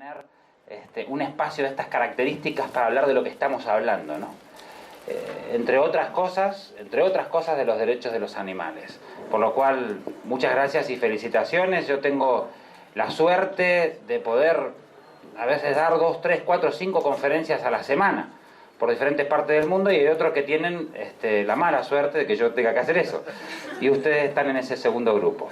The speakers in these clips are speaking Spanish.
tener un espacio de estas características para hablar de lo que estamos hablando, ¿no? Entre otras cosas de los derechos de los animales. Por lo cual, muchas gracias y felicitaciones. Yo tengo la suerte de poder a veces dar 2, 3, 4, 5 conferencias a la semana por diferentes partes del mundo, y hay otros que tienen la mala suerte de que yo tenga que hacer eso. Y ustedes están en ese segundo grupo.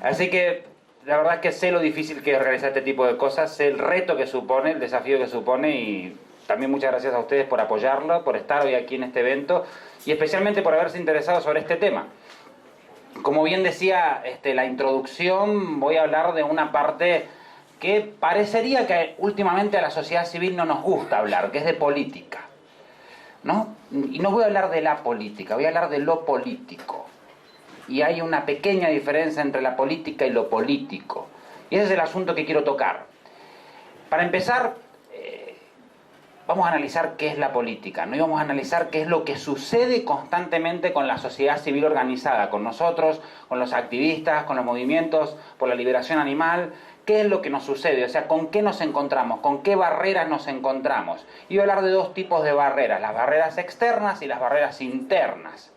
Así que la verdad es que sé lo difícil que es organizar este tipo de cosas, sé el reto que supone, el desafío que supone, y también muchas gracias a ustedes por apoyarlo, por estar hoy aquí en este evento y especialmente por haberse interesado sobre este tema. Como bien decía la introducción, voy a hablar de una parte que parecería que últimamente a la sociedad civil no nos gusta hablar, que es de política, ¿no? Y no voy a hablar de la política, voy a hablar de lo político. Y hay una pequeña diferencia entre la política y lo político. Y ese es el asunto que quiero tocar. Para empezar, vamos a analizar qué es la política, ¿no? Y vamos a analizar qué es lo que sucede constantemente con la sociedad civil organizada, con nosotros, con los activistas, con los movimientos por la liberación animal. ¿Qué es lo que nos sucede? O sea, ¿con qué nos encontramos? ¿Con qué barreras nos encontramos? Y voy a hablar de dos tipos de barreras, las barreras externas y las barreras internas.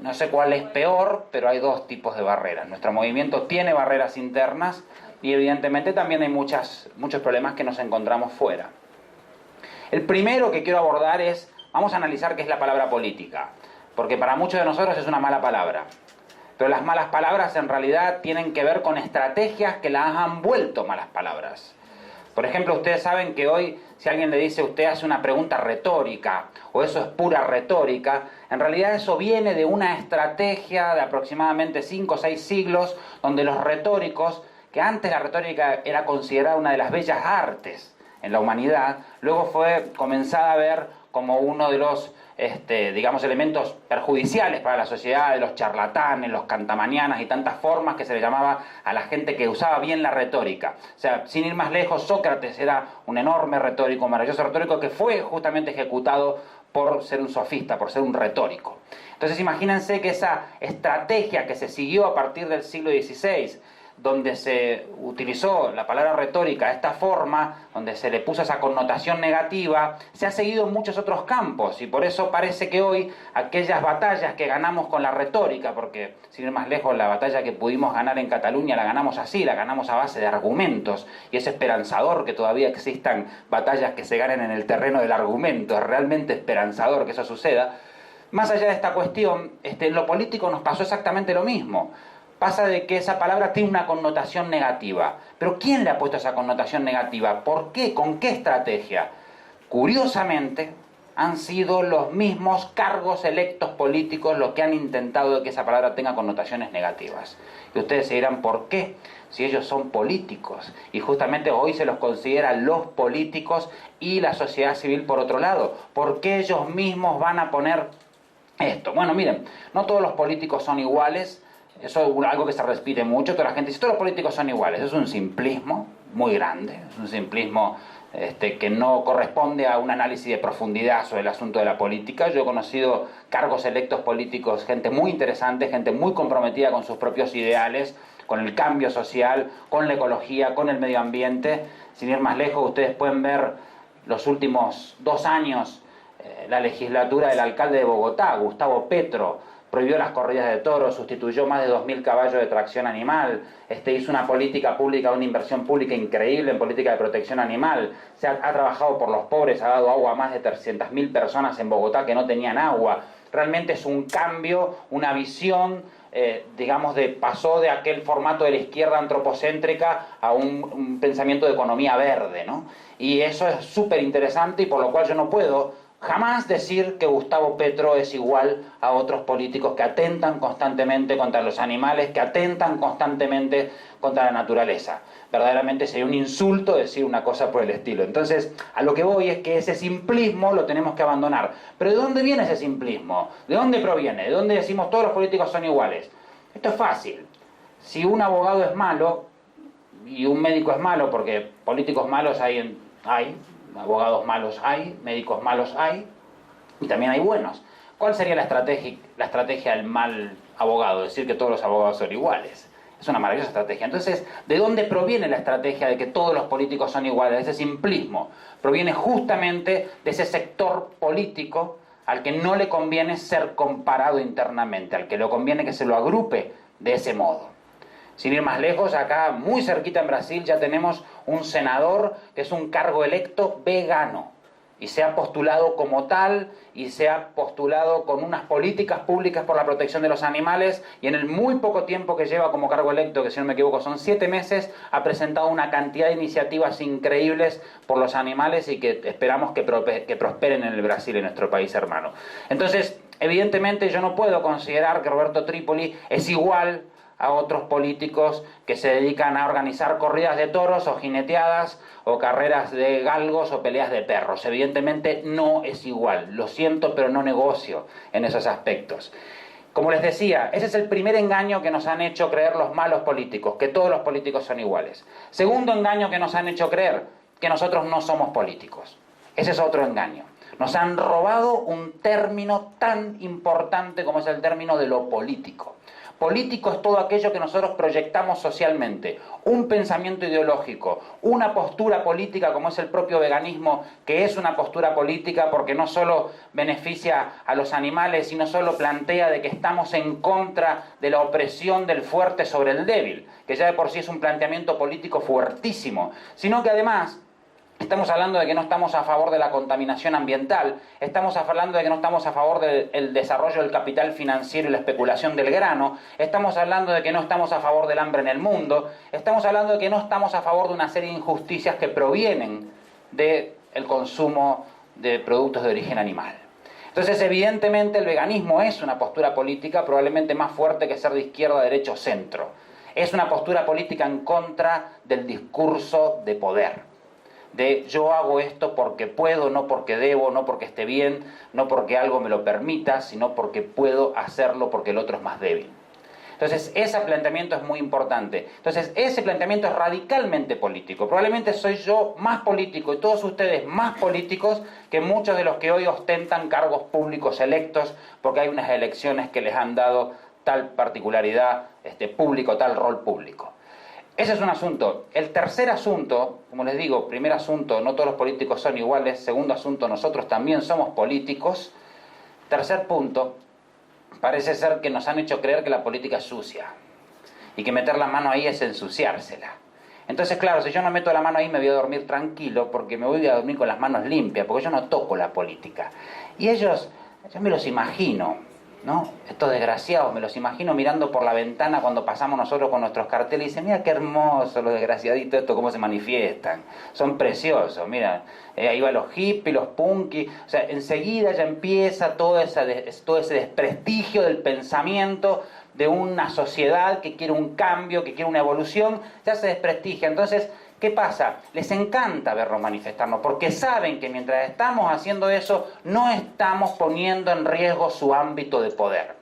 No sé cuál es peor, pero hay dos tipos de barreras. Nuestro movimiento tiene barreras internas y evidentemente también hay muchos problemas que nos encontramos fuera. El primero que quiero abordar es, vamos a analizar qué es la palabra política, porque para muchos de nosotros es una mala palabra. Pero las malas palabras en realidad tienen que ver con estrategias que las han vuelto malas palabras. Por ejemplo, ustedes saben que hoy, si alguien le dice, usted hace una pregunta retórica, o eso es pura retórica, en realidad eso viene de una estrategia de aproximadamente 5 o 6 siglos, donde los retóricos, que antes la retórica era considerada una de las bellas artes en la humanidad, luego fue comenzada a ver como uno de los digamos, elementos perjudiciales para la sociedad, de los charlatanes, los cantamañanas y tantas formas que se le llamaba a la gente que usaba bien la retórica. O sea, sin ir más lejos, Sócrates era un enorme retórico, un maravilloso retórico que fue justamente ejecutado por ser un sofista, por ser un retórico. Entonces imagínense que esa estrategia que se siguió a partir del siglo XVI, donde se utilizó la palabra retórica de esta forma, donde se le puso esa connotación negativa, se ha seguido en muchos otros campos, y por eso parece que hoy aquellas batallas que ganamos con la retórica, porque sin ir más lejos la batalla que pudimos ganar en Cataluña la ganamos así, la ganamos a base de argumentos, y es esperanzador que todavía existan batallas que se ganen en el terreno del argumento, es realmente esperanzador que eso suceda. Más allá de esta cuestión, en lo político nos pasó exactamente lo mismo. Pasa de que esa palabra tiene una connotación negativa. ¿Pero quién le ha puesto esa connotación negativa? ¿Por qué? ¿Con qué estrategia? Curiosamente, han sido los mismos cargos electos políticos los que han intentado que esa palabra tenga connotaciones negativas. Y ustedes se dirán, ¿por qué? Si ellos son políticos. Y justamente hoy se los considera los políticos y la sociedad civil por otro lado. ¿Por qué ellos mismos van a poner esto? Bueno, miren, no todos los políticos son iguales. Eso es algo que se repite mucho. Toda la gente dice, todos los políticos son iguales. Eso es un simplismo muy grande. Es un simplismo que no corresponde a un análisis de profundidad sobre el asunto de la política. Yo he conocido cargos electos políticos, gente muy interesante, gente muy comprometida con sus propios ideales, con el cambio social, con la ecología, con el medio ambiente. Sin ir más lejos, ustedes pueden ver los últimos 2 años, la legislatura del alcalde de Bogotá, Gustavo Petro, prohibió las corridas de toros, sustituyó más de 2.000 caballos de tracción animal, hizo una política pública, una inversión pública increíble en política de protección animal, ha trabajado por los pobres, ha dado agua a más de 300.000 personas en Bogotá que no tenían agua. Realmente es un cambio, una visión, digamos, pasó de aquel formato de la izquierda antropocéntrica a un pensamiento de economía verde, ¿no? Y eso es súper interesante, y por lo cual yo no puedo jamás decir que Gustavo Petro es igual a otros políticos que atentan constantemente contra los animales, que atentan constantemente contra la naturaleza. Verdaderamente sería un insulto decir una cosa por el estilo. Entonces, a lo que voy es que ese simplismo lo tenemos que abandonar. ¿Pero de dónde viene ese simplismo? ¿De dónde proviene? ¿De dónde decimos todos los políticos son iguales? Esto es fácil. Si un abogado es malo y un médico es malo, porque políticos malos hay, abogados malos hay, médicos malos hay, y también hay buenos. ¿Cuál sería la estrategia del mal abogado? Decir que todos los abogados son iguales. Es una maravillosa estrategia. Entonces, ¿de dónde proviene la estrategia de que todos los políticos son iguales? Ese simplismo proviene justamente de ese sector político al que no le conviene ser comparado internamente, al que le conviene que se lo agrupe de ese modo. Sin ir más lejos, acá muy cerquita en Brasil ya tenemos un senador que es un cargo electo vegano y se ha postulado como tal y se ha postulado con unas políticas públicas por la protección de los animales, y en el muy poco tiempo que lleva como cargo electo, que si no me equivoco son 7 meses, ha presentado una cantidad de iniciativas increíbles por los animales y que esperamos que prosperen en el Brasil, en nuestro país hermano. Entonces, evidentemente yo no puedo considerar que Roberto Trípoli es igual a otros políticos que se dedican a organizar corridas de toros o jineteadas o carreras de galgos o peleas de perros. Evidentemente no es igual, lo siento, pero no negocio en esos aspectos. Como les decía, ese es el primer engaño que nos han hecho creer los malos políticos, que todos los políticos son iguales. Segundo engaño que nos han hecho creer, que nosotros no somos políticos. Ese es otro engaño. Nos han robado un término tan importante como es el término de lo político. Político es todo aquello que nosotros proyectamos socialmente, un pensamiento ideológico, una postura política como es el propio veganismo, que es una postura política porque no solo beneficia a los animales, sino solo plantea de que estamos en contra de la opresión del fuerte sobre el débil, que ya de por sí es un planteamiento político fuertísimo, sino que además estamos hablando de que no estamos a favor de la contaminación ambiental, estamos hablando de que no estamos a favor del desarrollo del capital financiero y la especulación del grano, estamos hablando de que no estamos a favor del hambre en el mundo, estamos hablando de que no estamos a favor de una serie de injusticias que provienen del consumo de productos de origen animal. Entonces, evidentemente, el veganismo es una postura política probablemente más fuerte que ser de izquierda, derecha o centro. Es una postura política en contra del discurso de poder. De yo hago esto porque puedo, no porque debo, no porque esté bien, no porque algo me lo permita, sino porque puedo hacerlo porque el otro es más débil. Entonces, ese planteamiento es muy importante. Entonces, ese planteamiento es radicalmente político. Probablemente soy yo más político y todos ustedes más políticos que muchos de los que hoy ostentan cargos públicos electos porque hay unas elecciones que les han dado tal particularidad público, tal rol público. Ese es un asunto. El tercer asunto, como les digo, primer asunto, no todos los políticos son iguales. Segundo asunto, nosotros también somos políticos. Tercer punto, parece ser que nos han hecho creer que la política es sucia y que meter la mano ahí es ensuciársela. Entonces, claro, si yo no meto la mano ahí me voy a dormir tranquilo porque me voy a dormir con las manos limpias, porque yo no toco la política. Y ellos, yo me los imagino, ¿no? Estos desgraciados, me los imagino mirando por la ventana cuando pasamos nosotros con nuestros carteles y dicen, mira qué hermosos los desgraciaditos, esto cómo se manifiestan, son preciosos, mira, ahí va los hippies, los punky, o sea, enseguida ya empieza todo ese desprestigio del pensamiento de una sociedad que quiere un cambio, que quiere una evolución, ya se desprestigia. Entonces, ¿qué pasa? Les encanta vernos manifestarnos, porque saben que mientras estamos haciendo eso, no estamos poniendo en riesgo su ámbito de poder.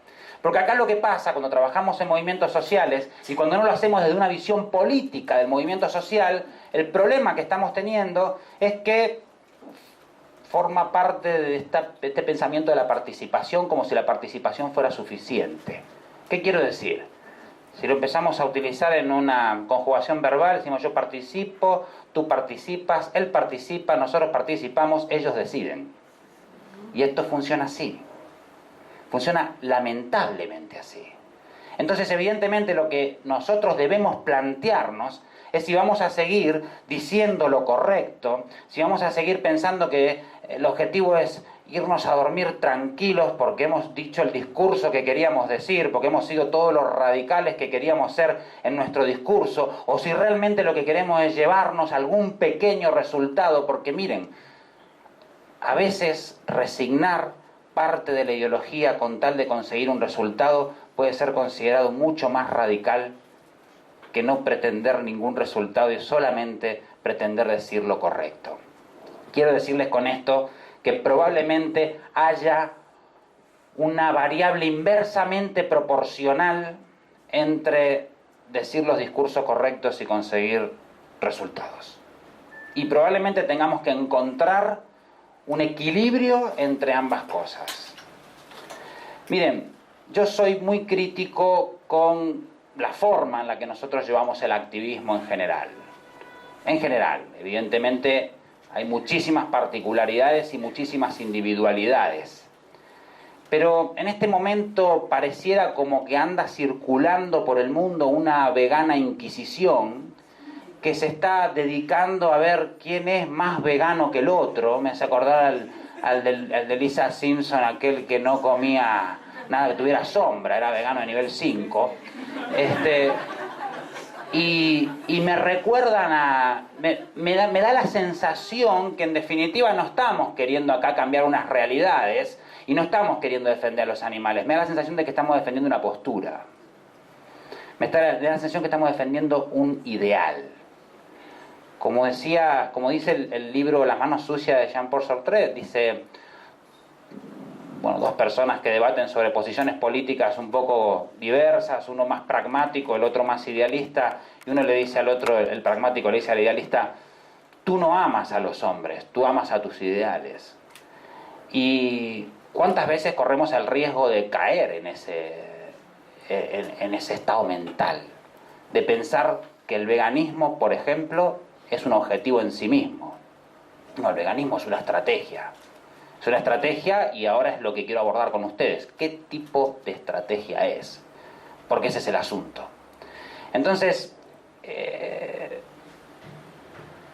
Porque acá lo que pasa cuando trabajamos en movimientos sociales, y cuando no lo hacemos desde una visión política del movimiento social, el problema que estamos teniendo es que forma parte de este pensamiento de la participación, como si la participación fuera suficiente. ¿Qué quiero decir? Si lo empezamos a utilizar en una conjugación verbal, decimos yo participo, tú participas, él participa, nosotros participamos, ellos deciden. Y esto funciona así. Funciona lamentablemente así. Entonces, evidentemente, lo que nosotros debemos plantearnos es si vamos a seguir diciendo lo correcto, si vamos a seguir pensando que el objetivo es irnos a dormir tranquilos porque hemos dicho el discurso que queríamos decir, porque hemos sido todos los radicales que queríamos ser en nuestro discurso, o si realmente lo que queremos es llevarnos algún pequeño resultado, porque miren, a veces resignar parte de la ideología con tal de conseguir un resultado puede ser considerado mucho más radical que no pretender ningún resultado y solamente pretender decir lo correcto. Quiero decirles con esto que probablemente haya una variable inversamente proporcional entre decir los discursos correctos y conseguir resultados. Y probablemente tengamos que encontrar un equilibrio entre ambas cosas. Miren, yo soy muy crítico con la forma en la que nosotros llevamos el activismo en general. En general, evidentemente hay muchísimas particularidades y muchísimas individualidades. Pero en este momento pareciera como que anda circulando por el mundo una vegana inquisición que se está dedicando a ver quién es más vegano que el otro. Me hace acordar al de Lisa Simpson, aquel que no comía nada que tuviera sombra, era vegano de nivel 5. Y me recuerdan a... Me da la sensación que en definitiva no estamos queriendo acá cambiar unas realidades y no estamos queriendo defender a los animales. Me da la sensación de que estamos defendiendo una postura. Me da la sensación que estamos defendiendo un ideal. Como dice el libro Las manos sucias de Jean-Paul Sartre, dice, bueno, dos personas que debaten sobre posiciones políticas un poco diversas, uno más pragmático, el otro más idealista, y uno le dice al otro, el pragmático le dice al idealista, tú no amas a los hombres, tú amas a tus ideales. Y ¿cuántas veces corremos el riesgo de caer en ese estado mental? De pensar que el veganismo, por ejemplo, es un objetivo en sí mismo. No, el veganismo es una estrategia. Es una estrategia y ahora es lo que quiero abordar con ustedes. ¿Qué tipo de estrategia es? Porque ese es el asunto. Entonces,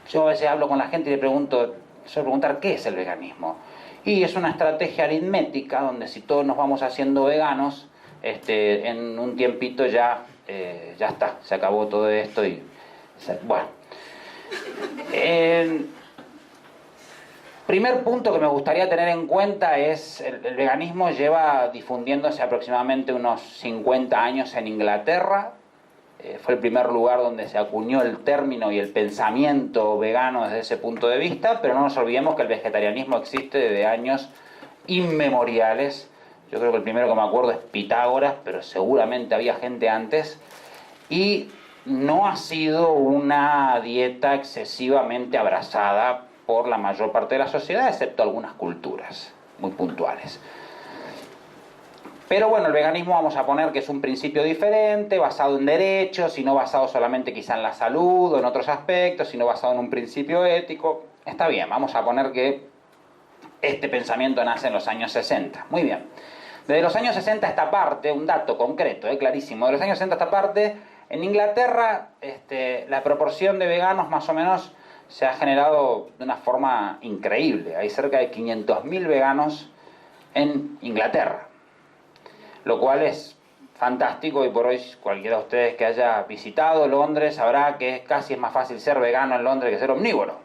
yo a veces hablo con la gente y le pregunto, suelo preguntar, ¿qué es el veganismo? Y es una estrategia aritmética donde si todos nos vamos haciendo veganos, en un tiempito ya está, se acabó todo esto y... Bueno. Primer punto que me gustaría tener en cuenta es el veganismo lleva difundiéndose aproximadamente unos 50 años en Inglaterra. Fue el primer lugar donde se acuñó el término y el pensamiento vegano desde ese punto de vista, pero no nos olvidemos que el vegetarianismo existe desde años inmemoriales. Yo creo que el primero que me acuerdo es Pitágoras, pero seguramente había gente antes. Y no ha sido una dieta excesivamente abrazada por la mayor parte de la sociedad, excepto algunas culturas muy puntuales. Pero bueno, el veganismo vamos a poner que es un principio diferente, basado en derechos, y no basado solamente quizá en la salud o en otros aspectos, sino basado en un principio ético. Está bien, vamos a poner que este pensamiento nace en los años 60. Muy bien. Desde los años 60 a esta parte, un dato concreto, clarísimo, de los años 60 a esta parte, en Inglaterra la proporción de veganos más o menos se ha generado de una forma increíble. Hay cerca de 500.000 veganos en Inglaterra, lo cual es fantástico, y por hoy cualquiera de ustedes que haya visitado Londres sabrá que casi es más fácil ser vegano en Londres que ser omnívoro.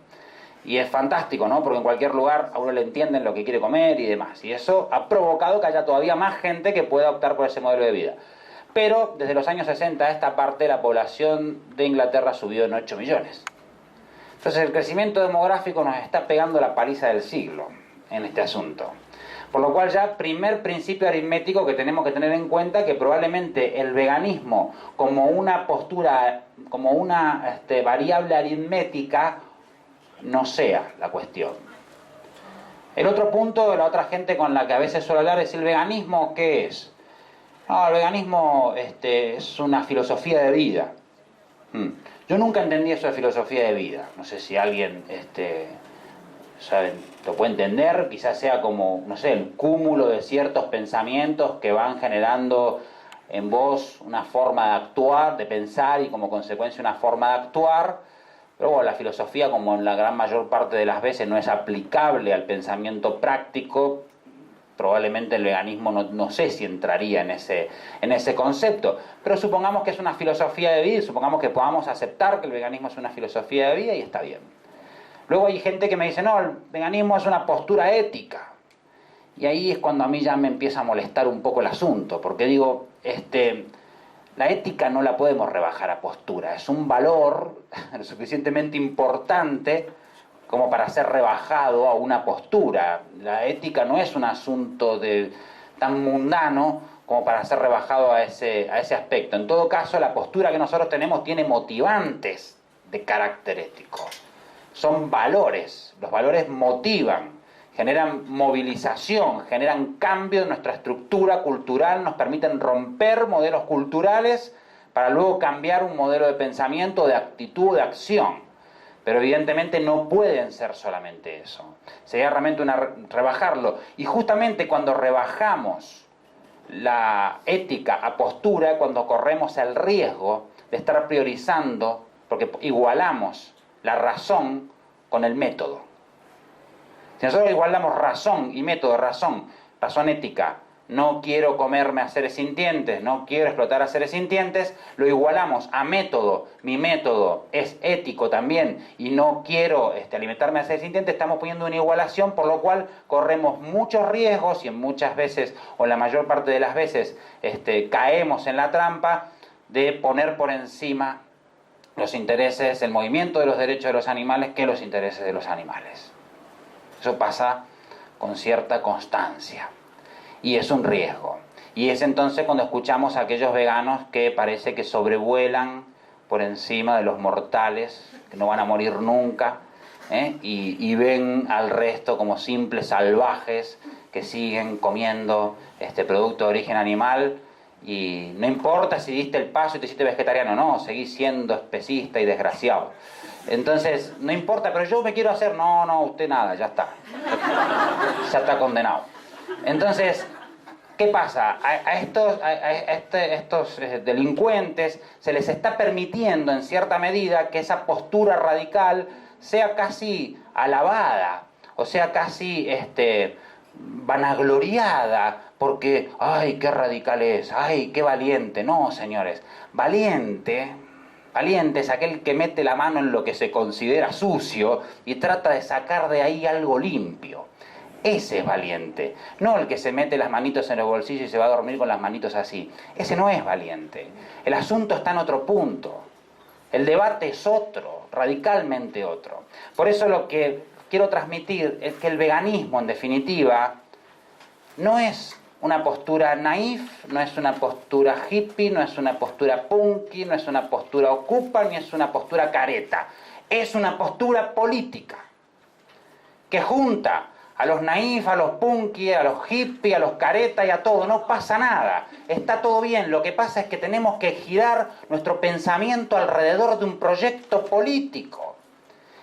Y es fantástico, ¿no? Porque en cualquier lugar a uno le entienden lo que quiere comer y demás. Y eso ha provocado que haya todavía más gente que pueda optar por ese modelo de vida. Pero desde los años 60 a esta parte la población de Inglaterra subió en 8 millones. Entonces el crecimiento demográfico nos está pegando la paliza del siglo en este asunto. Por lo cual ya primer principio aritmético que tenemos que tener en cuenta, que probablemente el veganismo como una postura, como una variable aritmética, no sea la cuestión. El otro punto, la otra gente con la que a veces suelo hablar es el veganismo, ¿qué es? No, el veganismo es una filosofía de vida. Yo nunca entendí eso de filosofía de vida. No sé si alguien lo puede entender. Quizás sea como, no sé, el cúmulo de ciertos pensamientos que van generando en vos una forma de actuar, de pensar, y como consecuencia una forma de actuar. Pero bueno, la filosofía, como en la gran mayor parte de las veces no es aplicable al pensamiento práctico, probablemente el veganismo no sé si entraría en ese concepto. Pero supongamos que es una filosofía de vida, y supongamos que podamos aceptar que el veganismo es una filosofía de vida, y está bien. Luego hay gente que me dice, no, el veganismo es una postura ética. Y ahí es cuando a mí ya me empieza a molestar un poco el asunto, porque digo, la ética no la podemos rebajar a postura, es un valor lo suficientemente importante como para ser rebajado a una postura. La ética no es un asunto tan mundano como para ser rebajado a ese aspecto. En todo caso, la postura que nosotros tenemos tiene motivantes de carácter ético. Son valores, los valores motivan, generan movilización, generan cambio en nuestra estructura cultural, nos permiten romper modelos culturales para luego cambiar un modelo de pensamiento, de actitud, de acción. Pero evidentemente no pueden ser solamente eso. Sería realmente rebajarlo. Y justamente cuando rebajamos la ética a postura, cuando corremos el riesgo de estar priorizando, porque igualamos la razón con el método. Si nosotros igualamos razón y método, razón ética, no quiero comerme a seres sintientes, no quiero explotar a seres sintientes, lo igualamos a método, mi método es ético también y no quiero alimentarme a seres sintientes, estamos poniendo una igualación, por lo cual corremos muchos riesgos y en muchas veces, o en la mayor parte de las veces, caemos en la trampa de poner por encima los intereses, el movimiento de los derechos de los animales que los intereses de los animales. Eso pasa con cierta constancia. Y es un riesgo. Y es entonces cuando escuchamos a aquellos veganos que parece que sobrevuelan por encima de los mortales, que no van a morir nunca, y ven al resto como simples salvajes que siguen comiendo producto de origen animal, y no importa si diste el paso y te hiciste vegetariano, no, seguís siendo especista y desgraciado. Entonces, no importa, pero yo me quiero hacer, no, usted nada, ya está. Ya está condenado. Entonces, ¿qué pasa? A estos delincuentes se les está permitiendo en cierta medida que esa postura radical sea casi alabada, o sea casi vanagloriada, porque ¡ay, qué radical es! ¡Ay, qué valiente! No, señores, valiente es aquel que mete la mano en lo que se considera sucio y trata de sacar de ahí algo limpio. Ese es valiente, no el que se mete las manitos en los bolsillos y se va a dormir con las manitos así. Ese no es valiente. El asunto está en otro punto. El debate es otro, radicalmente otro. Por eso lo que quiero transmitir es que el veganismo, en definitiva, no es una postura naif, no es una postura hippie, no es una postura punky, no es una postura ocupa, ni es una postura careta. Es una postura política que junta a los naif, a los punky, a los hippies, a los caretas y a todo. No pasa nada. Está todo bien. Lo que pasa es que tenemos que girar nuestro pensamiento alrededor de un proyecto político.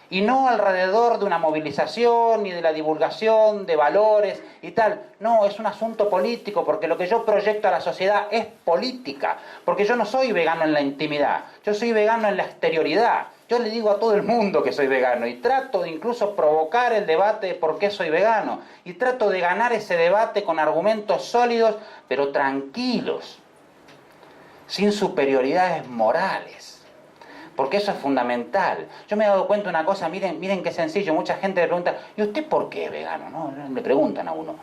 Y no alrededor de una movilización ni de la divulgación de valores y tal. No, es un asunto político, porque lo que yo proyecto a la sociedad es política. Porque yo no soy vegano en la intimidad, yo soy vegano en la exterioridad. Yo le digo a todo el mundo que soy vegano y trato de incluso provocar el debate de por qué soy vegano. Y trato de ganar ese debate con argumentos sólidos, pero tranquilos, sin superioridades morales. Porque eso es fundamental. Yo me he dado cuenta de una cosa, miren qué sencillo. Mucha gente le pregunta, ¿y usted por qué es vegano? ¿No? Le preguntan a uno.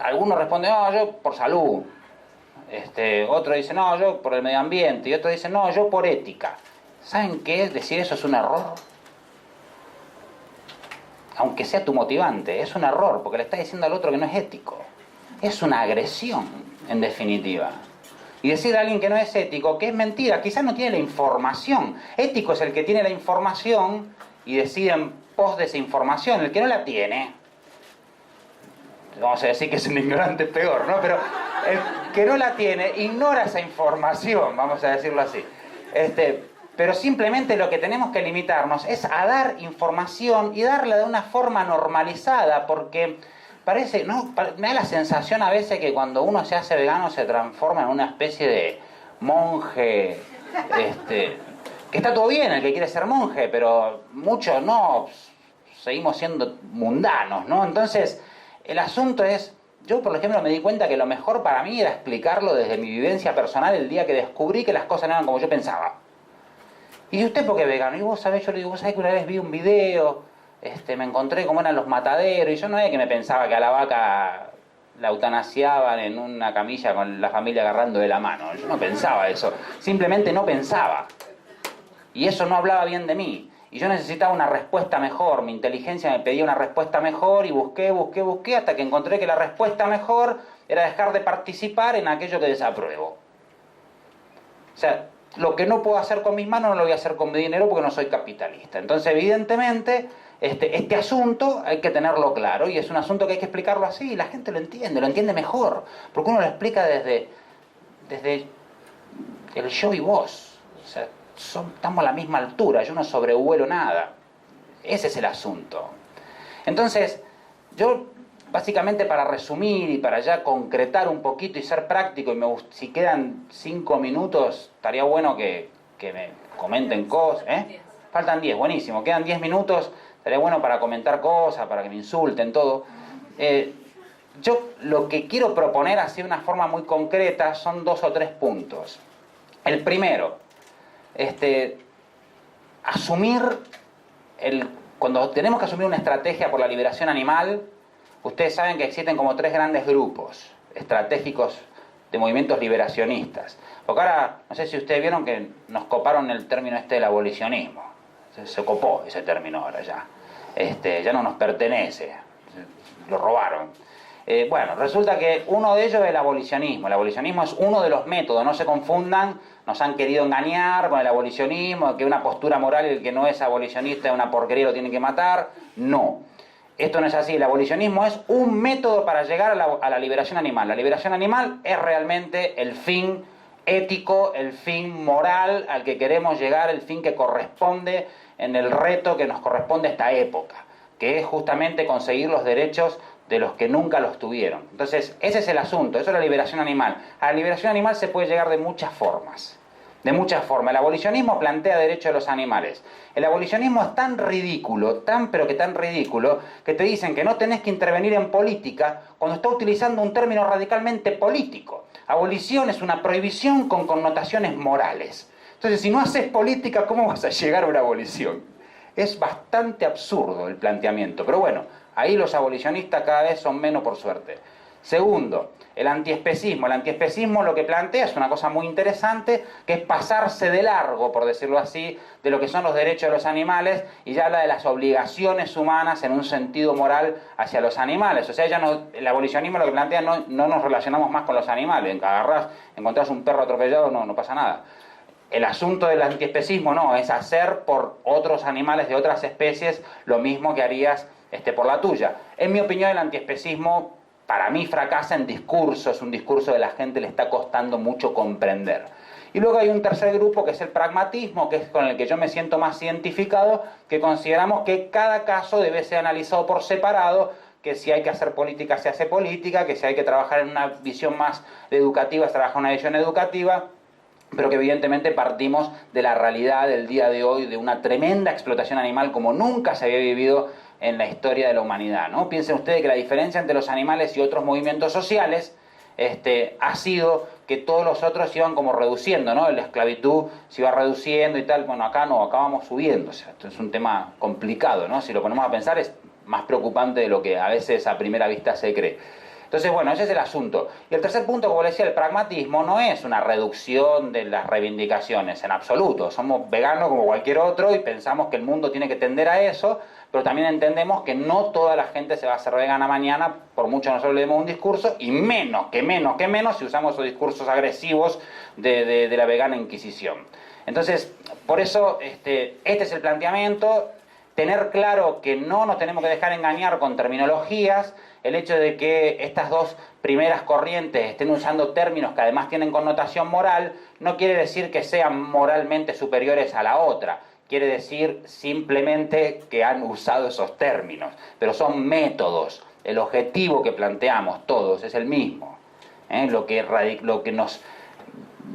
Algunos responden, no, yo por salud. Otro dice, no, yo por el medio ambiente. Y otro dice, no, yo por ética. ¿Saben qué? Decir eso es un error. Aunque sea tu motivante, es un error, porque le estás diciendo al otro que no es ético. Es una agresión, en definitiva. Y decir a alguien que no es ético, que es mentira, quizás no tiene la información. Ético es el que tiene la información y decide en pos de esa información. El que no la tiene, vamos a decir que es un ignorante peor, ¿no? Pero el que no la tiene ignora esa información, vamos a decirlo así. Pero simplemente lo que tenemos que limitarnos es a dar información y darla de una forma normalizada, porque parece, ¿no? Me da la sensación a veces que cuando uno se hace vegano se transforma en una especie de monje, que está todo bien el que quiere ser monje, pero muchos no, seguimos siendo mundanos, ¿no? Entonces, el asunto es, yo por ejemplo me di cuenta que lo mejor para mí era explicarlo desde mi vivencia personal el día que descubrí que las cosas no eran como yo pensaba. ¿Y usted por qué es vegano? Y vos sabés, yo le digo, vos sabés que una vez vi un video, me encontré cómo eran los mataderos, y yo no es que me pensaba que a la vaca la eutanasiaban en una camilla con la familia agarrando de la mano. Yo no pensaba eso, simplemente no pensaba. Y eso no hablaba bien de mí. Y yo necesitaba una respuesta mejor, mi inteligencia me pedía una respuesta mejor, y busqué, hasta que encontré que la respuesta mejor era dejar de participar en aquello que desapruebo. O sea, lo que no puedo hacer con mis manos no lo voy a hacer con mi dinero porque no soy capitalista. Entonces, evidentemente, este asunto hay que tenerlo claro, y es un asunto que hay que explicarlo así, y la gente lo entiende mejor, porque uno lo explica desde desde el yo y vos. O sea, estamos a la misma altura, yo no sobrevuelo nada. Ese es el asunto. Entonces, yo básicamente, para resumir y para ya concretar un poquito y ser práctico, si quedan 5 minutos, estaría bueno que me comenten cosas. Faltan 10, buenísimo. Quedan 10 minutos, estaría bueno para comentar cosas, para que me insulten, todo. Yo lo que quiero proponer así de una forma muy concreta son 2 o 3 puntos. El primero, cuando tenemos que asumir una estrategia por la liberación animal, ustedes saben que existen como 3 grandes grupos estratégicos de movimientos liberacionistas. Porque ahora, no sé si ustedes vieron que nos coparon el término del abolicionismo. Se copó ese término ahora ya. Ya no nos pertenece. Lo robaron. Bueno, resulta que uno de ellos es el abolicionismo. El abolicionismo es uno de los métodos, no se confundan, nos han querido engañar con el abolicionismo, que una postura moral y el que no es abolicionista es una porquería, lo tienen que matar. No. Esto no es así. El abolicionismo es un método para llegar a la liberación animal. La liberación animal es realmente el fin ético, el fin moral al que queremos llegar, el fin que corresponde en el reto que nos corresponde a esta época, que es justamente conseguir los derechos de los que nunca los tuvieron. Entonces, ese es el asunto, eso es la liberación animal. A la liberación animal se puede llegar de muchas formas. De muchas formas. El abolicionismo plantea derechos de los animales. El abolicionismo es tan ridículo, pero que tan ridículo, que te dicen que no tenés que intervenir en política cuando está utilizando un término radicalmente político. Abolición es una prohibición con connotaciones morales. Entonces, si no haces política, ¿cómo vas a llegar a una abolición? Es bastante absurdo el planteamiento, pero bueno, ahí los abolicionistas cada vez son menos, por suerte. Segundo, el antiespecismo. El antiespecismo lo que plantea es una cosa muy interesante, que es pasarse de largo, por decirlo así, de lo que son los derechos de los animales, y ya habla de las obligaciones humanas en un sentido moral hacia los animales. O sea, el abolicionismo lo que plantea no nos relacionamos más con los animales. Encontrás un perro atropellado, no pasa nada. El asunto del antiespecismo no, es hacer por otros animales de otras especies lo mismo que harías por la tuya. En mi opinión, el antiespecismo para mí fracasa en discurso, es un discurso que a la gente le está costando mucho comprender. Y luego hay un tercer grupo que es el pragmatismo, que es con el que yo me siento más identificado, que consideramos que cada caso debe ser analizado por separado, que si hay que hacer política se hace política, que si hay que trabajar en una visión más educativa se trabaja en una visión educativa, pero que evidentemente partimos de la realidad del día de hoy, de una tremenda explotación animal como nunca se había vivido en la historia de la humanidad, ¿no? Piensen ustedes que la diferencia entre los animales y otros movimientos sociales ha sido que todos los otros se iban como reduciendo, ¿no? La esclavitud se iba reduciendo y tal. Bueno, acá no, acá vamos subiendo. O sea, esto es un tema complicado, ¿no? Si lo ponemos a pensar es más preocupante de lo que a veces a primera vista se cree. Entonces, bueno, ese es el asunto. Y el tercer punto, como les decía, el pragmatismo no es una reducción de las reivindicaciones en absoluto. Somos veganos como cualquier otro y pensamos que el mundo tiene que tender a eso, pero también entendemos que no toda la gente se va a hacer vegana mañana, por mucho nosotros le demos un discurso, y menos si usamos esos discursos agresivos de la vegana inquisición. Entonces, por eso, este es el planteamiento. Tener claro que no nos tenemos que dejar engañar con terminologías. El hecho de que estas dos primeras corrientes estén usando términos que además tienen connotación moral, no quiere decir que sean moralmente superiores a la otra. Quiere decir simplemente que han usado esos términos. Pero son métodos. El objetivo que planteamos todos es el mismo.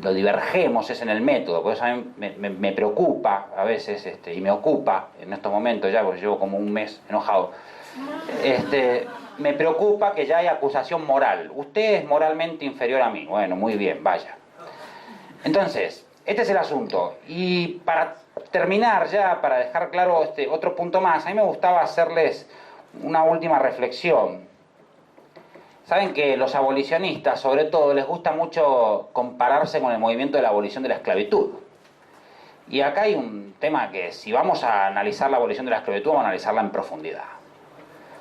Lo divergemos es en el método. Por eso a mí me preocupa a veces, y me ocupa en estos momentos ya, porque llevo como un mes enojado, me preocupa que ya hay acusación moral. Usted es moralmente inferior a mí. Bueno, muy bien, vaya. Entonces, este es el asunto. Y para terminar ya, para dejar claro otro punto más, a mí me gustaba hacerles una última reflexión. Saben que los abolicionistas, sobre todo, les gusta mucho compararse con el movimiento de la abolición de la esclavitud. Y acá hay un tema que, si vamos a analizar la abolición de la esclavitud, vamos a analizarla en profundidad.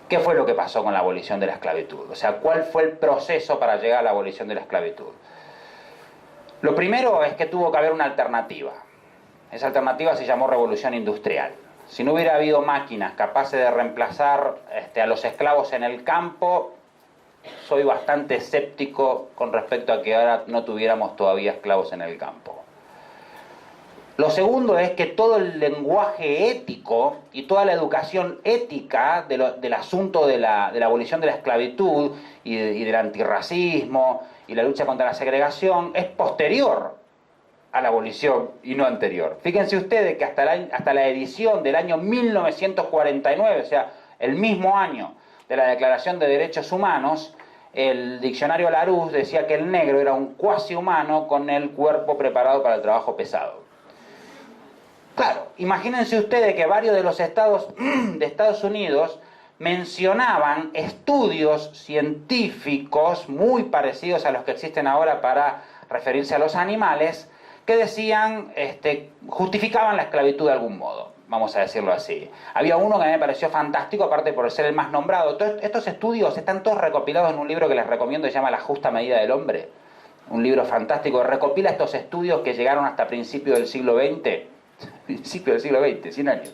¿Qué fue lo que pasó con la abolición de la esclavitud? O sea, ¿cuál fue el proceso para llegar a la abolición de la esclavitud? Lo primero es que tuvo que haber una alternativa. Esa alternativa se llamó revolución industrial. Si no hubiera habido máquinas capaces de reemplazar a los esclavos en el campo, soy bastante escéptico con respecto a que ahora no tuviéramos todavía esclavos en el campo. Lo segundo es que todo el lenguaje ético y toda la educación ética del asunto de la abolición de la esclavitud y del antirracismo y la lucha contra la segregación es posterior a la abolición y no anterior. Fíjense ustedes que hasta la edición del año 1949, o sea, el mismo año de la Declaración de Derechos Humanos, el diccionario Larousse decía que el negro era un cuasi humano con el cuerpo preparado para el trabajo pesado. Claro, imagínense ustedes que varios de los estados de Estados Unidos mencionaban estudios científicos muy parecidos a los que existen ahora para referirse a los animales, que decían, justificaban la esclavitud de algún modo, vamos a decirlo así. Había uno que a mí me pareció fantástico, aparte por ser el más nombrado. Todos estos estudios están todos recopilados en un libro que les recomiendo, se llama La justa medida del hombre. Un libro fantástico que recopila estos estudios que llegaron hasta principios del siglo XX. Principio del siglo XX, 100 años.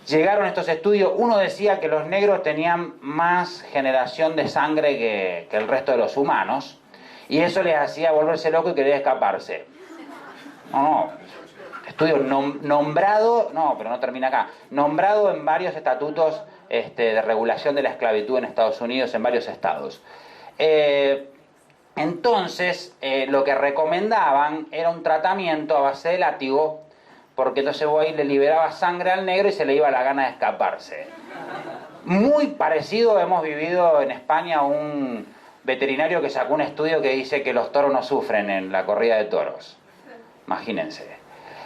Llegaron estos estudios, uno decía que los negros tenían más generación de sangre que el resto de los humanos, y eso les hacía volverse loco y querer escaparse. No, estudio nombrado, no, pero no termina acá, nombrado en varios estatutos de regulación de la esclavitud en Estados Unidos, en varios estados. Entonces, lo que recomendaban era un tratamiento a base de látigo, porque entonces vos ahí le liberaba sangre al negro y se le iba la gana de escaparse. Muy parecido hemos vivido en España un veterinario que sacó un estudio que dice que los toros no sufren en la corrida de toros. Imagínense.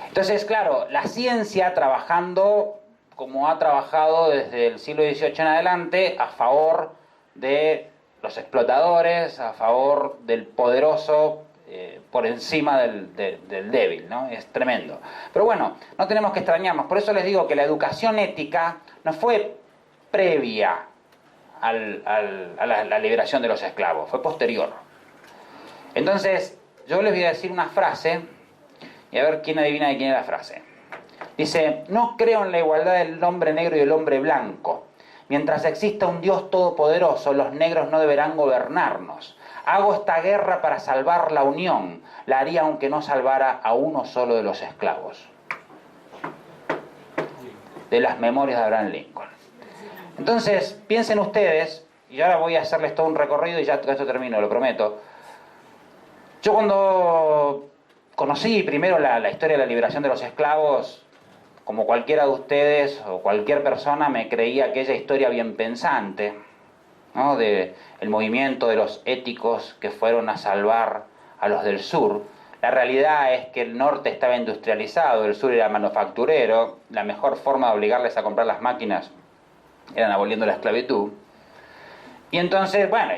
Entonces, claro, la ciencia trabajando como ha trabajado desde el siglo XVIII en adelante a favor de los explotadores, a favor del poderoso, por encima del débil, ¿no? Es tremendo. Pero bueno, no tenemos que extrañarnos. Por eso les digo que la educación ética no fue previa a la liberación de los esclavos, fue posterior. Entonces, yo les voy a decir una frase y a ver quién adivina de quién es la frase. Dice: no creo en la igualdad del hombre negro y el hombre blanco. Mientras exista un Dios todopoderoso, los negros no deberán gobernarnos. Hago esta guerra para salvar la unión. La haría aunque no salvara a uno solo de los esclavos. De las memorias de Abraham Lincoln. Entonces, piensen ustedes, y ahora voy a hacerles todo un recorrido y ya esto termino, lo prometo. Yo cuando conocí primero la historia de la liberación de los esclavos, como cualquiera de ustedes o cualquier persona, me creía aquella historia bien pensante, ¿no? De el movimiento de los éticos que fueron a salvar a los del sur. La realidad es que el norte estaba industrializado, el sur era manufacturero, la mejor forma de obligarles a comprar las máquinas eran aboliendo la esclavitud. Y entonces, bueno,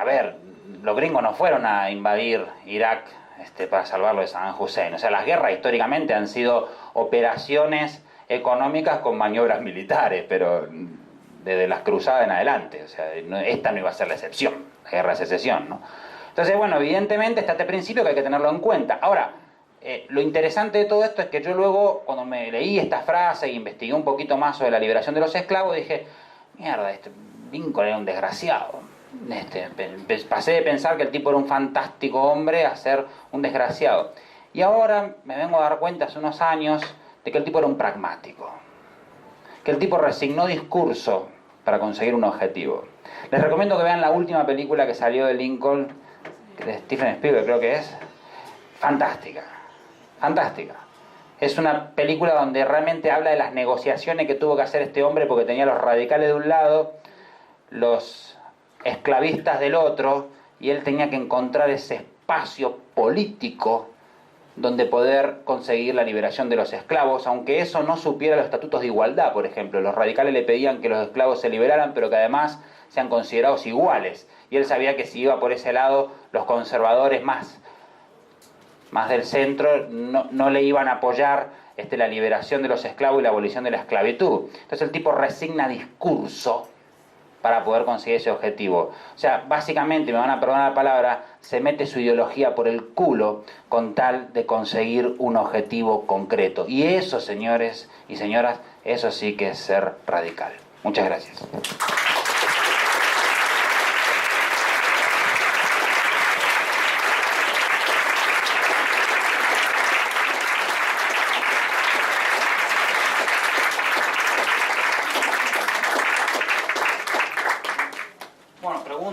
a ver, los gringos no fueron a invadir Irak para salvarlo de Saddam Hussein. O sea, las guerras históricamente han sido operaciones económicas con maniobras militares, pero desde las cruzadas en adelante. O sea, esta no iba a ser la excepción, la guerra de secesión, ¿no? Entonces, bueno, evidentemente está este principio que hay que tenerlo en cuenta. Ahora, lo interesante de todo esto es que yo luego, cuando me leí esta frase e investigué un poquito más sobre la liberación de los esclavos, dije, mierda, Lincoln era un desgraciado. Pasé de pensar que el tipo era un fantástico hombre a ser un desgraciado. Y ahora me vengo a dar cuenta hace unos años de que el tipo era un pragmático. Que el tipo resignó discurso para conseguir un objetivo. Les recomiendo que vean la última película que salió de Lincoln, de Stephen Spielberg creo que es. Fantástica. Fantástica. Es una película donde realmente habla de las negociaciones que tuvo que hacer este hombre, porque tenía los radicales de un lado, los esclavistas del otro, y él tenía que encontrar ese espacio político donde poder conseguir la liberación de los esclavos, aunque eso no supiera los estatutos de igualdad, por ejemplo. Los radicales le pedían que los esclavos se liberaran, pero que además sean considerados iguales. Y él sabía que si iba por ese lado, los conservadores más del centro no le iban a apoyar la liberación de los esclavos y la abolición de la esclavitud. Entonces el tipo resigna discurso para poder conseguir ese objetivo. O sea, básicamente, me van a perdonar la palabra, se mete su ideología por el culo con tal de conseguir un objetivo concreto. Y eso, señores y señoras, eso sí que es ser radical. Muchas gracias.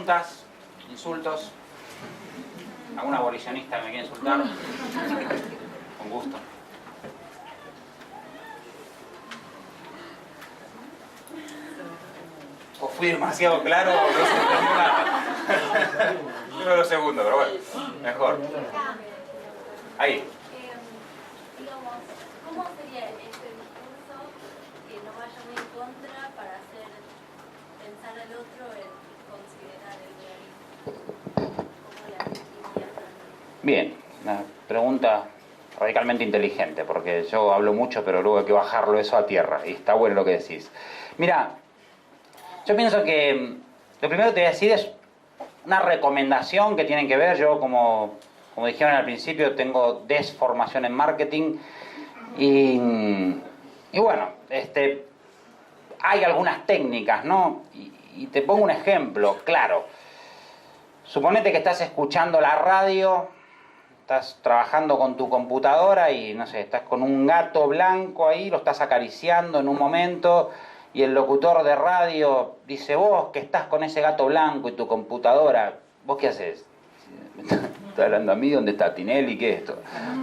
preguntas, insultos. ¿Algún abolicionista que me quiera insultar? Con gusto. ¿O fui demasiado claro? No se entendió nada. Uno de los segundos, pero bueno, mejor. Ahí. Digamos, ¿cómo sería este discurso que no vaya muy en contra para hacer pensar al otro en considerar el realismo? ¿Cómo le definiría? Bien, una pregunta radicalmente inteligente, porque yo hablo mucho, pero luego hay que bajarlo eso a tierra, y está bueno lo que decís. Mira, yo pienso que lo primero que te voy a decir es una recomendación que tienen que ver. Yo, como dijeron al principio, tengo desformación en marketing y bueno, hay algunas técnicas, ¿no? Y te pongo un ejemplo, claro. Suponete que estás escuchando la radio, estás trabajando con tu computadora y, no sé, estás con un gato blanco ahí, lo estás acariciando en un momento y el locutor de radio dice: vos que estás con ese gato blanco y tu computadora, ¿vos qué haces? ¿Está hablando a mí? ¿Dónde está Tinelli? ¿Qué es esto?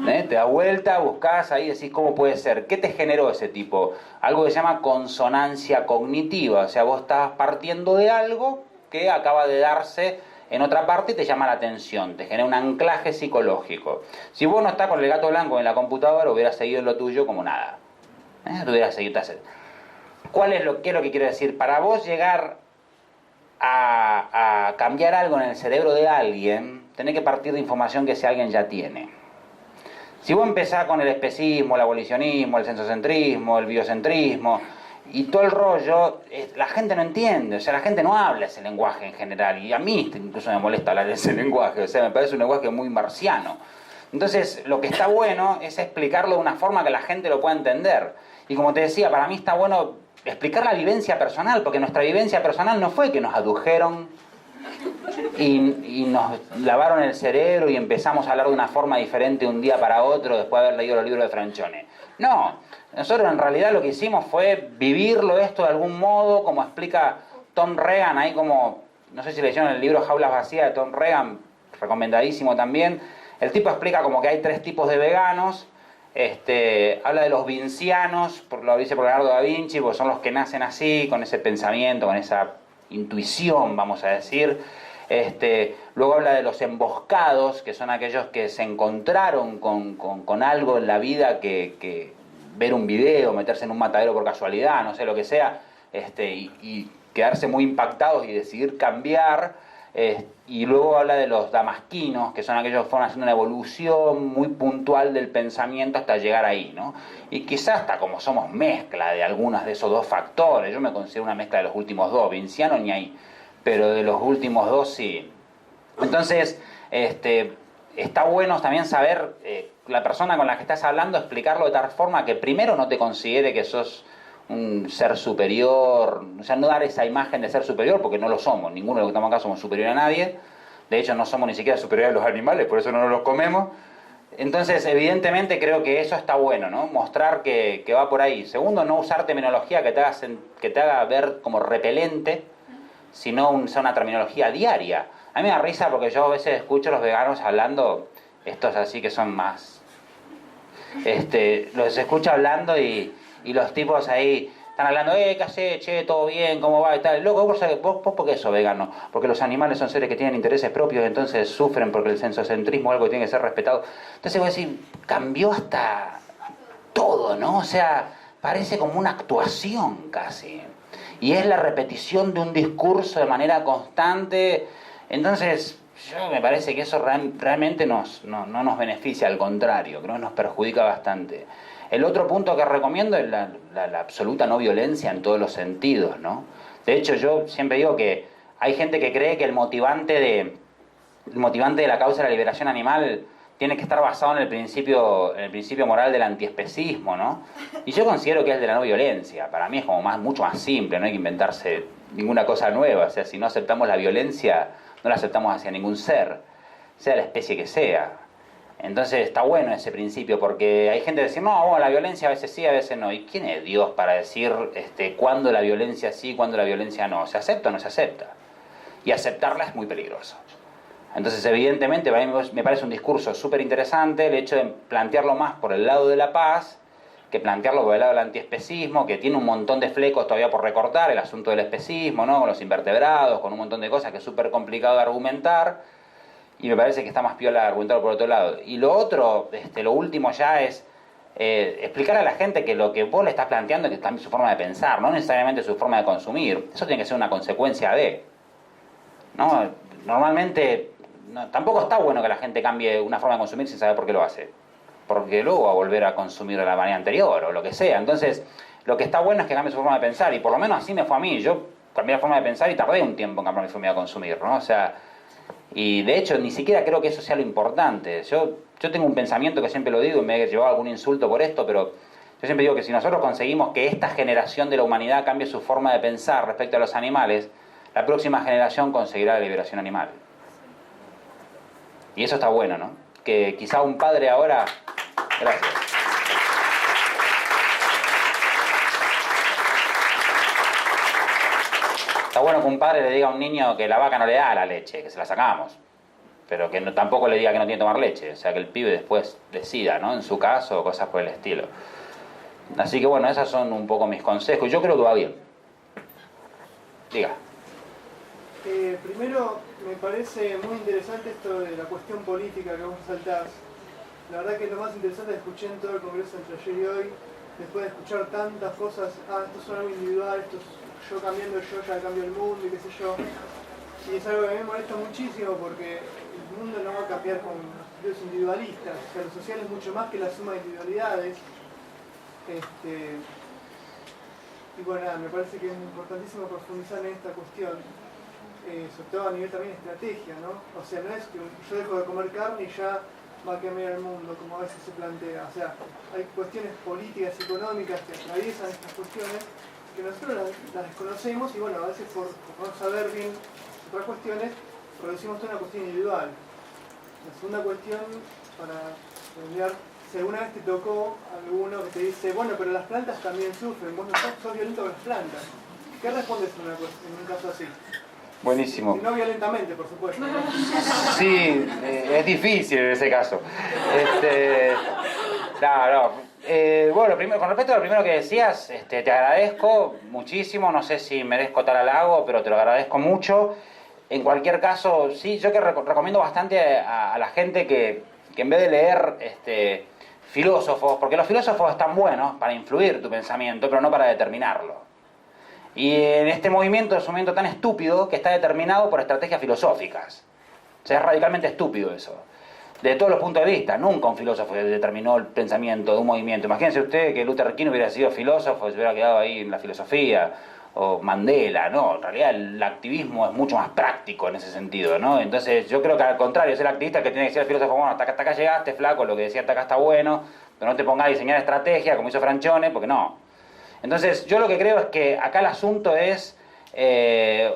Te das vuelta, buscás ahí, decís ¿cómo puede ser? ¿Qué te generó ese tipo? Algo que se llama consonancia cognitiva. O sea, vos estabas partiendo de algo que acaba de darse en otra parte y te llama la atención, te genera un anclaje psicológico. Si vos no estás con el gato blanco en la computadora, hubieras seguido lo tuyo como nada. Te hubieras seguido. ¿Qué es lo que quiero decir? Para vos llegar a cambiar algo en el cerebro de alguien, tenés que partir de información que ese alguien ya tiene. Si vos empezás con el especismo, el abolicionismo, el sensocentrismo, el biocentrismo y todo el rollo, la gente no entiende, o sea, la gente no habla ese lenguaje en general, y a mí incluso me molesta hablar ese lenguaje, o sea, me parece un lenguaje muy marciano. Entonces, lo que está bueno es explicarlo de una forma que la gente lo pueda entender. Y como te decía, para mí está bueno explicar la vivencia personal, porque nuestra vivencia personal no fue que nos adujeron y nos lavaron el cerebro y empezamos a hablar de una forma diferente un día para otro después de haber leído los libros de Franchone. No, nosotros en realidad lo que hicimos fue vivirlo esto de algún modo, como explica Tom Regan, ahí como, no sé si leyeron el libro Jaulas Vacías de Tom Regan, recomendadísimo también. El tipo explica como que hay 3 tipos de veganos. Habla de los vincianos, lo dice por Leonardo da Vinci, porque son los que nacen así, con ese pensamiento, con esa intuición, vamos a decir. Luego habla de los emboscados, que son aquellos que se encontraron con algo en la vida, que ver un video, meterse en un matadero por casualidad, no sé lo que sea, y quedarse muy impactados y decidir cambiar. Y luego habla de los damasquinos, que son aquellos que fueron haciendo una evolución muy puntual del pensamiento hasta llegar ahí, ¿no? Y quizás hasta como somos mezcla de algunos de esos 2 factores, yo me considero una mezcla de los últimos 2, vinciano ni ahí, pero de los últimos 2 sí. Entonces, está bueno también saber, la persona con la que estás hablando, explicarlo de tal forma que primero no te considere que sos un ser superior, o sea, no dar esa imagen de ser superior, porque no lo somos, ninguno de los que estamos acá somos superior a nadie, de hecho no somos ni siquiera superiores a los animales, por eso no nos los comemos. Entonces, evidentemente creo que eso está bueno, ¿no? Mostrar que va por ahí. Segundo, no usar terminología que te haga ver como repelente, sino sea una terminología diaria. A mí me da risa porque yo a veces escucho a los veganos hablando, estos así que son más, los escucho hablando y los tipos ahí están hablando, ¿qué haces? Che, todo bien, ¿cómo va? Y tal. Loco, vos ¿por qué sos vegano? Porque los animales son seres que tienen intereses propios, entonces sufren porque el sensocentrismo es algo que tiene que ser respetado. Entonces voy a decir, cambió hasta todo, ¿no? O sea, parece como una actuación casi. Y es la repetición de un discurso de manera constante. Entonces, yo me parece que eso realmente no nos beneficia, al contrario, creo que nos perjudica bastante. El otro punto que recomiendo es la absoluta no violencia en todos los sentidos, ¿no? De hecho, yo siempre digo que hay gente que cree que el motivante de la causa de la liberación animal tiene que estar basado en el principio moral del antiespecismo, ¿no? Y yo considero que es de la no violencia. Para mí es como mucho más simple, no hay que inventarse ninguna cosa nueva. O sea, si no aceptamos la violencia, no la aceptamos hacia ningún ser, sea la especie que sea. Entonces está bueno ese principio, porque hay gente que dice, no, bueno, la violencia a veces sí, a veces no. ¿Y quién es Dios para decir cuándo la violencia sí, cuándo la violencia no? ¿Se acepta o no se acepta? y aceptarla es muy peligroso. Entonces, evidentemente, para mí me parece un discurso súper interesante el hecho de plantearlo más por el lado de la paz que plantearlo por el lado del antiespecismo, que tiene un montón de flecos todavía por recortar, el asunto del especismo, ¿no? Con los invertebrados, con un montón de cosas que es súper complicado de argumentar, y me parece que está más piola argumentarlo por otro lado. Y lo otro, lo último ya es explicar a la gente que lo que vos le estás planteando es que es también su forma de pensar, no necesariamente su forma de consumir. Eso tiene que ser una consecuencia de, ¿no? Normalmente, tampoco está bueno que la gente cambie una forma de consumir sin saber por qué lo hace, porque luego va a volver a consumir de la manera anterior o lo que sea. Entonces, lo que está bueno es que cambie su forma de pensar, y por lo menos así me fue a mí. Yo cambié la forma de pensar y tardé un tiempo en cambiar mi forma de consumir, ¿no? O sea, y de hecho ni siquiera creo que eso sea lo importante. Yo tengo un pensamiento que siempre lo digo, y me he llevado algún insulto por esto, pero yo siempre digo que si nosotros conseguimos que esta generación de la humanidad cambie su forma de pensar respecto a los animales, la próxima generación conseguirá la liberación animal. Y eso está bueno, ¿no? Que quizá un padre ahora... Gracias. Está bueno que un padre le diga a un niño que la vaca no le da la leche, que se la sacamos, pero que tampoco le diga que no tiene que tomar leche, o sea, que el pibe después decida, ¿no? En su caso, o cosas por el estilo. Así que bueno, esos son un poco mis consejos. Yo creo que va bien. Diga. Primero, me parece muy interesante esto de la cuestión política que vos saltás. La verdad que lo más interesante que escuché en todo el Congreso entre ayer y hoy, después de escuchar tantas cosas, esto es algo individual, esto es yo cambiando yo, ya cambio el mundo y qué sé yo. Y es algo que a mí me molesta muchísimo porque el mundo no va a cambiar con los individualistas. O sea, lo social es mucho más que la suma de individualidades. Y bueno, nada, me parece que es importantísimo profundizar en esta cuestión. Sobre todo a nivel también de estrategia, ¿no? O sea, no es que yo dejo de comer carne y ya va a cambiar el mundo, como a veces se plantea. O sea, hay cuestiones políticas y económicas que atraviesan estas cuestiones que nosotros las desconocemos y bueno, a veces por no saber bien otras cuestiones, producimos toda una cuestión individual. La segunda cuestión, para terminar, si alguna vez te tocó alguno que te dice, bueno, pero las plantas también sufren, vos no sos violento con las plantas. ¿Qué respondes en un caso así? Buenísimo. Y no violentamente, por supuesto. Sí, es difícil en ese caso. Bueno, primero, con respecto a lo primero que decías, te agradezco muchísimo. No sé si merezco tal halago, pero te lo agradezco mucho. En cualquier caso, sí, yo que recomiendo bastante a la gente que en vez de leer filósofos, porque los filósofos están buenos para influir tu pensamiento, pero no para determinarlo. Y en este movimiento es un movimiento tan estúpido que está determinado por estrategias filosóficas. O sea, es radicalmente estúpido eso. De todos los puntos de vista, nunca un filósofo determinó el pensamiento de un movimiento. Imagínense usted que Luther King hubiera sido filósofo y se hubiera quedado ahí en la filosofía, o Mandela, no, en realidad el activismo es mucho más práctico en ese sentido, ¿no? Entonces yo creo que al contrario, es el activista el que tiene que ser el filósofo, bueno, hasta acá llegaste, flaco, lo que decía hasta acá está bueno, pero no te pongas a diseñar estrategia como hizo Franchone, porque no. Entonces yo lo que creo es que acá el asunto es,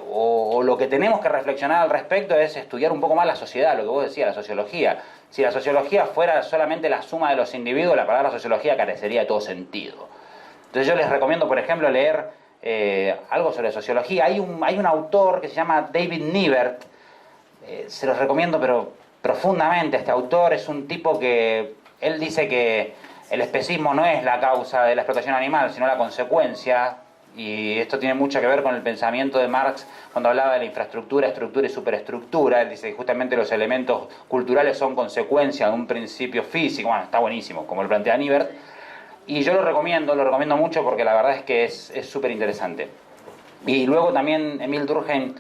o lo que tenemos que reflexionar al respecto es estudiar un poco más la sociedad, lo que vos decías, la sociología. Si la sociología fuera solamente la suma de los individuos, la palabra sociología carecería de todo sentido. Entonces yo les recomiendo, por ejemplo, leer algo sobre sociología. Hay un autor que se llama David Niebert, se los recomiendo pero profundamente. Este autor es un tipo que, él dice que el especismo no es la causa de la explotación animal, sino la consecuencia, y esto tiene mucho que ver con el pensamiento de Marx cuando hablaba de la infraestructura, estructura y superestructura. Él dice que justamente los elementos culturales son consecuencia de un principio físico. Bueno, está buenísimo, como lo plantea Niebert. Y yo lo recomiendo mucho porque la verdad es que es súper interesante. Y luego también Emil Durkheim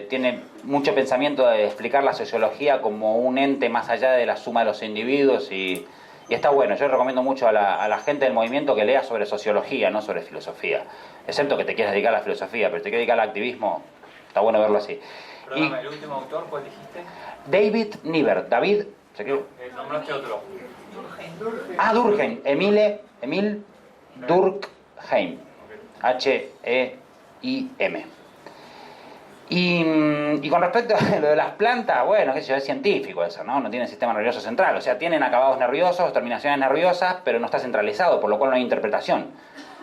tiene mucho pensamiento de explicar la sociología como un ente más allá de la suma de los individuos y está bueno. Yo recomiendo mucho a la gente del movimiento que lea sobre sociología, no sobre filosofía. Excepto que te quieras dedicar a la filosofía, pero te quieres dedicar al activismo, está bueno verlo así. Perdóname, ¿el último autor cuál dijiste? David Niebert. David... nombraste otro. Durkheim. Emil Durkheim. H-E-I-M. Y con respecto a lo de las plantas, bueno, qué sé yo, es científico eso, ¿no? No tiene sistema nervioso central, o sea, tienen acabados nerviosos, terminaciones nerviosas, pero no está centralizado, por lo cual no hay interpretación.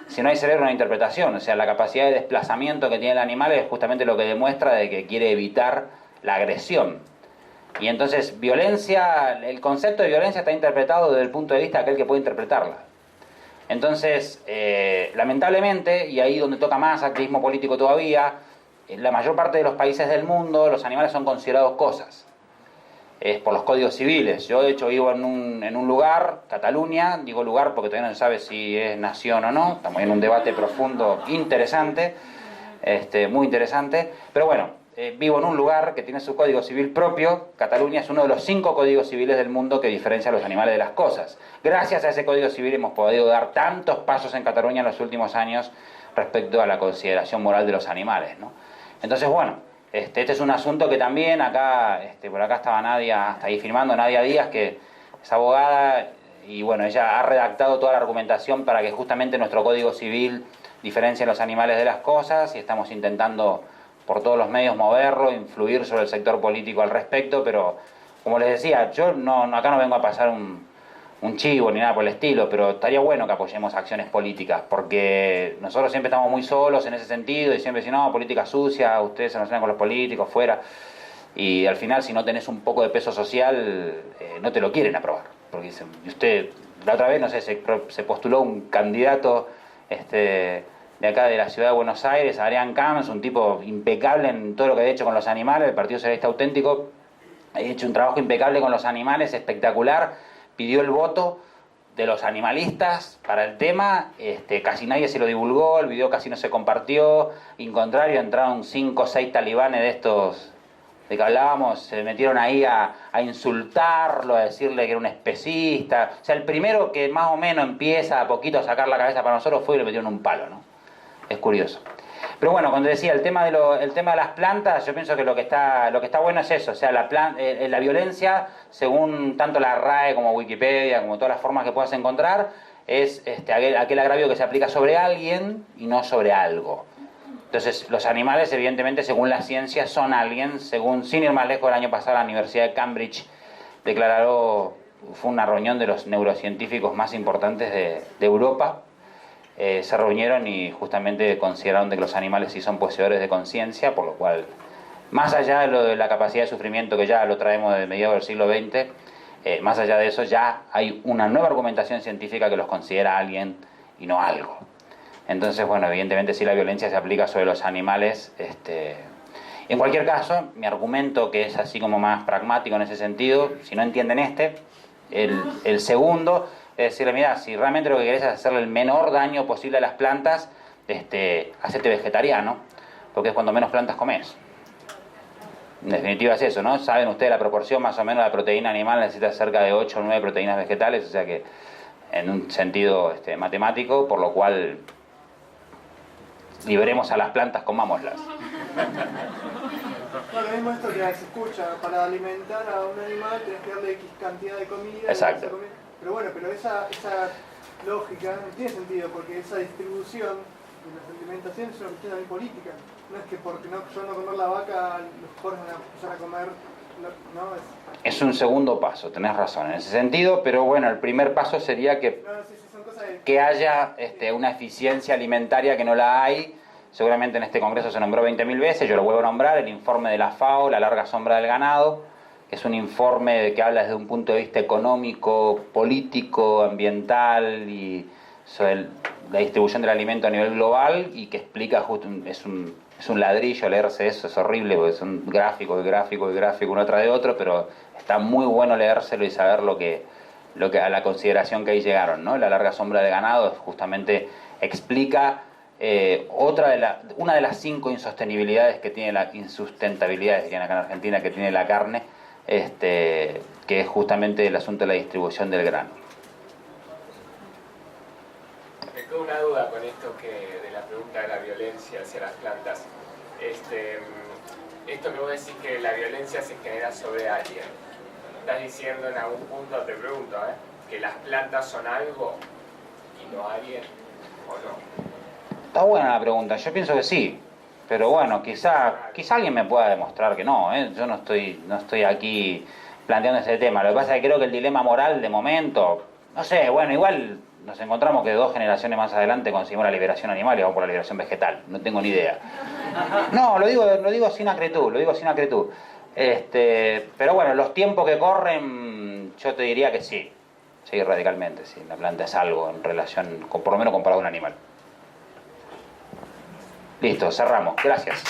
si no hay cerebro no hay interpretación. O sea, la capacidad de desplazamiento que tiene el animal es justamente lo que demuestra de que quiere evitar la agresión. Y entonces violencia, el concepto de violencia está interpretado desde el punto de vista de aquel que puede interpretarla. Entonces, lamentablemente, y ahí donde toca más activismo político todavía, en la mayor parte de los países del mundo los animales son considerados cosas. Es por los códigos civiles. Yo de hecho vivo en un lugar, Cataluña, digo lugar porque todavía no se sabe si es nación o no, estamos en un debate profundo, interesante, muy interesante, pero bueno, vivo en un lugar que tiene su código civil propio. Cataluña es uno de los 5 códigos civiles del mundo que diferencia a los animales de las cosas. Gracias a ese código civil hemos podido dar tantos pasos en Cataluña en los últimos años respecto a la consideración moral de los animales, ¿no? Entonces, bueno, este es un asunto que también acá, por acá estaba Nadia, hasta ahí filmando, Nadia Díaz, que es abogada, y bueno, ella ha redactado toda la argumentación para que justamente nuestro código civil diferencie los animales de las cosas, y estamos intentando por todos los medios moverlo, influir sobre el sector político al respecto, pero como les decía, yo acá no vengo a pasar un chivo ni nada por el estilo, pero estaría bueno que apoyemos acciones políticas, porque nosotros siempre estamos muy solos en ese sentido, y siempre decimos, no, política sucia, ustedes se relacionan con los políticos, fuera, y al final si no tenés un poco de peso social, no te lo quieren aprobar, porque dicen, y usted, la otra vez, no sé, se postuló un candidato, de acá de la ciudad de Buenos Aires, Adrián Camps, un tipo impecable en todo lo que ha hecho con los animales, el Partido Socialista Auténtico ha hecho un trabajo impecable con los animales, espectacular, pidió el voto de los animalistas para el tema, casi nadie se lo divulgó, el video casi no se compartió, en contrario entraron 5 o 6 talibanes de estos de que hablábamos, se metieron ahí a insultarlo, a decirle que era un especista. O sea, el primero que más o menos empieza a poquito a sacar la cabeza para nosotros fue y le metieron un palo, ¿no? Es curioso. Pero bueno, cuando decía el tema de las plantas, yo pienso que lo que está bueno es eso, o sea, la violencia, según tanto la RAE como Wikipedia, como todas las formas que puedas encontrar, es aquel agravio que se aplica sobre alguien y no sobre algo. Entonces, los animales, evidentemente, según la ciencia, son alguien. Sin ir más lejos, el año pasado la Universidad de Cambridge declaró, fue una reunión de los neurocientíficos más importantes de Europa, se reunieron y justamente consideraron de que los animales sí son poseedores de conciencia, por lo cual, más allá de lo de la capacidad de sufrimiento, que ya lo traemos de mediados del siglo XX, más allá de eso ya hay una nueva argumentación científica que los considera alguien y no algo. Entonces, bueno, evidentemente sí la violencia se aplica sobre los animales. En cualquier caso, mi argumento, que es así como más pragmático en ese sentido, si no entienden el segundo, es decirle, mira, si realmente lo que querés es hacerle el menor daño posible a las plantas, hacete vegetariano, porque es cuando menos plantas comés. En definitiva es eso, ¿no? Saben ustedes la proporción más o menos de la proteína animal, necesita cerca de 8 o 9 proteínas vegetales, o sea que en un sentido matemático, por lo cual liberemos a las plantas, comámoslas. Bueno, lo mismo esto que se escucha, para alimentar a un animal tenés que darle X cantidad de comida. Exacto. Pero bueno, esa lógica no tiene sentido, porque esa distribución de la alimentación es una cuestión también política. No es que porque yo no comer la vaca, los pobres van a empezar a comer. No, es un segundo paso, tenés razón en ese sentido, pero bueno, el primer paso sería que haya una eficiencia alimentaria que no la hay. Seguramente en este congreso se nombró 20.000 veces, yo lo vuelvo a nombrar, el informe de la FAO, La larga sombra del ganado, que es un informe que habla desde un punto de vista económico, político, ambiental y sobre la distribución del alimento a nivel global, y que explica justo, es un ladrillo leerse eso, es horrible porque son gráficos uno tras de otro, pero está muy bueno leérselo y saber lo que a la consideración que ahí llegaron, ¿no? La larga sombra del ganado justamente explica una de las 5 insostenibilidades que tiene insustentabilidades que tiene acá en Argentina, que tiene la carne, que es justamente el asunto de la distribución del grano. Me quedó una duda con esto de la pregunta de la violencia hacia las plantas. Esto que vos decís que la violencia se genera sobre alguien, estás diciendo en algún punto, te pregunto, que las plantas son algo y no alguien, ¿o no? Está buena la pregunta, yo pienso que sí, pero bueno, quizá alguien me pueda demostrar que no, yo no estoy aquí planteando ese tema. Lo que pasa es que creo que el dilema moral de momento, No sé, bueno, igual nos encontramos que 2 generaciones más adelante conseguimos la liberación animal y vamos por la liberación vegetal. No tengo ni idea. No, lo digo sin acritud, lo digo sin acritud. Pero bueno, los tiempos que corren, yo te diría que sí. Sí, radicalmente, sí. La planta es algo en relación, por lo menos comparado a un animal. Listo, cerramos. Gracias.